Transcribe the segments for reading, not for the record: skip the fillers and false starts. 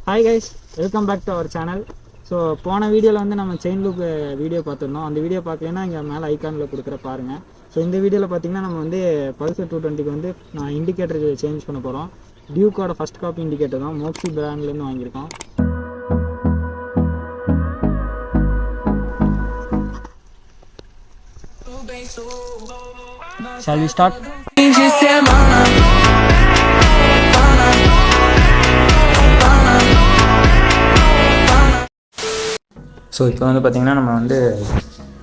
Hi guys, welcome back to our channel. So போன வீடியோவில் வந்து நம்ம செயின் லூப் வீடியோ பார்த்துருந்தோம். அந்த வீடியோ பார்க்கலன்னா இங்கே மேலே ஐக்கானில் கொடுக்குற பாருங்கள். ஸோ இந்த வீடியோவில் பார்த்தீங்கன்னா நம்ம வந்து பல்சர் 220க்கு வந்து நான் இண்டிகேட்டர் சேஞ்ச் பண்ண போகிறோம். டியூக்கோட ஃபஸ்ட் காப்பி இண்டிகேட்டர் தான், மோக்ஸி பிராண்ட்லேருந்து வாங்கியிருக்கோம். Shall we start? ஸோ இப்போ வந்து பார்த்திங்கன்னா நம்ம வந்து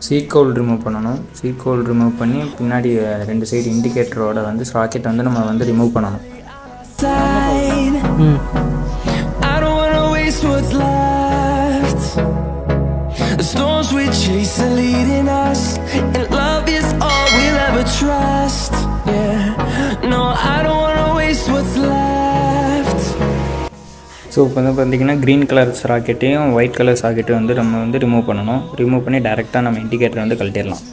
சீட் ஹோல் ரிமூவ் பண்ணணும். சீட் ஹோல் ரிமூவ் பண்ணி பின்னாடி ரெண்டு சைடு இண்டிகேட்டரோட வந்து சாக்கெட் வந்து நம்ம வந்து ரிமூவ் பண்ணணும். ஸோ இப்போ வந்து பார்த்திங்கன்னா க்ரீன் கலர் சாக்கெட்டையும் ஒயிட் கலர் சாக்கெட்டையும் வந்து நம்ம வந்து ரிமூவ் பண்ணணும். ரிமூவ் பண்ணி டேரெக்டாக நம்ம இண்டிகேட்டர் வந்து கழட்டிடலாம்.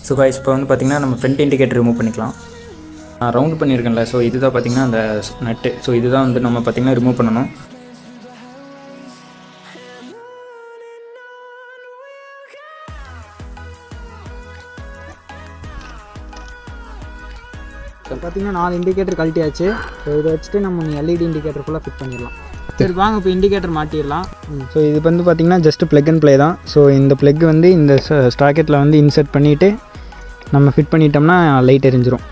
ஸோ கைஸ் இப்போ வந்து பார்த்திங்கன்னா நம்ம ஃப்ரண்ட் இண்டிகேட்டர் ரிமூவ் பண்ணிக்கலாம். நான் ரவுண்ட் பண்ணியிருக்கேன்ல, ஸோ இதுதான் பார்த்திங்கன்னா அந்த நட்டு. ஸோ இதுதான் வந்து நம்ம பார்த்திங்கன்னா ரிமூவ் பண்ணணும். இப்போ பார்த்திங்கன்னா 4 இண்டிகேட்டர் கழட்டியாச்சு. ஸோ இதை வச்சுட்டு நம்ம எல்இடி இண்டிகேட்டர் ஃபுல்லாக ஃபிட் பண்ணிடலாம். சரி வாங்க இப்போ இண்டிகேட்டர் மாட்டிடலாம். ஸோ இது வந்து பார்த்திங்கன்னா ஜஸ்ட் ப்ளக் அண்ட் ப்ளே தான். ஸோ இந்த ப்ளக் வந்து இந்த ஸ்டாக்கெட்டில் வந்து இன்சர்ட் பண்ணிவிட்டு நம்ம ஃபிட் பண்ணிட்டோம்னா லைட் எரிஞ்சிரும்.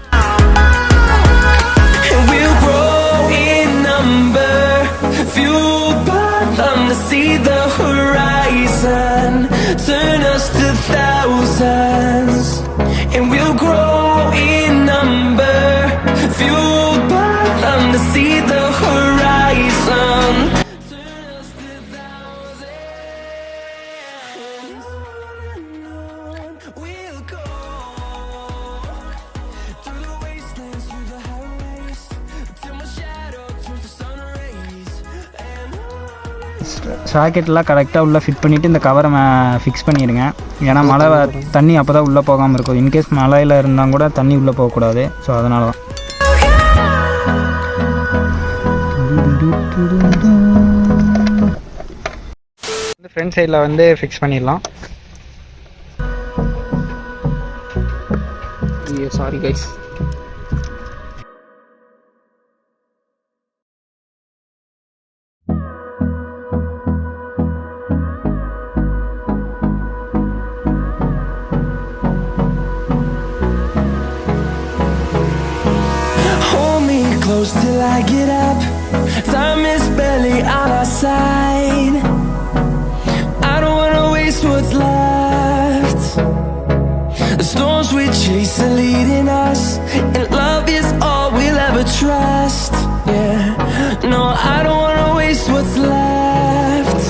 சாக்கெட்லாம் கரெக்டாக உள்ளே ஃபிட் பண்ணிவிட்டு இந்த கவரை ஃபிக்ஸ் பண்ணிடுங்க. ஏன்னா மழை தண்ணி அப்போ தான் உள்ளே போகாமல் இருக்கும். இன்கேஸ் மழையில் இருந்தால் கூட தண்ணி உள்ளே போகக்கூடாது. ஸோ அதனால தான் ஃப்ரண்ட் சைடில் வந்து ஃபிக்ஸ் பண்ணிடலாம். Sorry guys. Close till I get up. Time is barely on our side. I don't wanna waste what's left. The storms we chase are leading us, and love is all we'll ever trust. Yeah, no, I don't wanna waste what's left.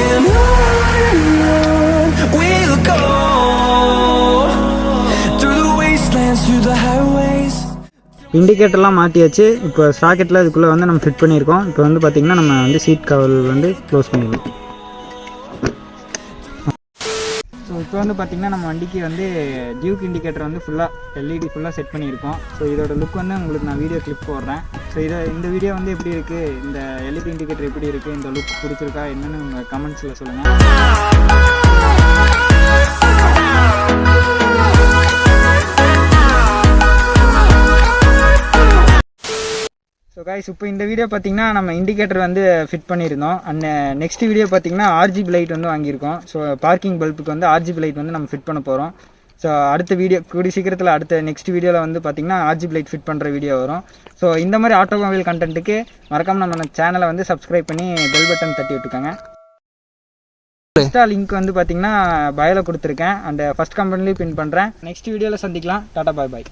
And on we'll go, through the wastelands, through the highways. இண்டிகேட்டர்லாம் மாட்டியாச்சு. இப்போ சாக்கெட்டில் இதுக்குள்ளே வந்து நம்ம fit பண்ணியிருக்கோம். இப்போ வந்து பார்த்திங்கன்னா நம்ம வந்து சீட் கவர் வந்து க்ளோஸ் பண்ணிடலாம். ஸோ இப்போ வந்து பார்த்திங்கன்னா நம்ம வண்டிக்கு வந்து டியூக் இண்டிகேட்டர் வந்து ஃபுல்லாக எல்இடி ஃபுல்லாக செட் பண்ணியிருக்கோம். ஸோ இதோட லுக் வந்து உங்களுக்கு நான் வீடியோ கிளிப் போடுறேன். ஸோ இந்த வீடியோ வந்து எப்படி இருக்குது, இந்த எல்இடி இண்டிகேட்டர் எப்படி இருக்குது, இந்த லுக் பிடிச்சிருக்கா என்னென்னு உங்கள் கமெண்ட்ஸில் சொல்லுங்கள். ஸோ கைஸ், இப்போ இந்த வீடியோ பார்த்தீங்கன்னா நம்ம இண்டிகேட்டர் வந்து ஃபிட் பண்ணியிருந்தோம். அண்ட் நெக்ஸ்ட் வீடியோ பார்த்தீங்கன்னா RGB லைட் வந்து வாங்கியிருக்கோம். ஸோ பார்க்கிங் பல்புக்கு வந்து RGB லைட் வந்து நம்ம ஃபிட் பண்ண போகிறோம். ஸோ அடுத்த வீடியோ கூடிய சீக்கிரத்தில் அடுத்த நெக்ஸ்ட் வீடியோவில் வந்து பார்த்தீங்கன்னா RGB லைட் ஃபிட் பண்ணுற வீடியோ வரும். ஸோ இந்த மாதிரி ஆட்டோமொபைல் கண்டென்ட்டுக்கு மறக்காமல் நம்ம சேனலை வந்து சப்ஸ்கிரைப் பண்ணி பெல் பட்டன் தட்டி விட்டுக்கோங்க. இன்ஸ்டா லிங்க் வந்து பார்த்தீங்கன்னா பயோவில் கொடுத்துருக்கேன். அண்ட் ஃபஸ்ட் கம்பெனிலையும் பின் பண்ணுறேன். நெக்ஸ்ட் வீடியோவில் சந்திக்கலாம். டாடா பாய் பாய்.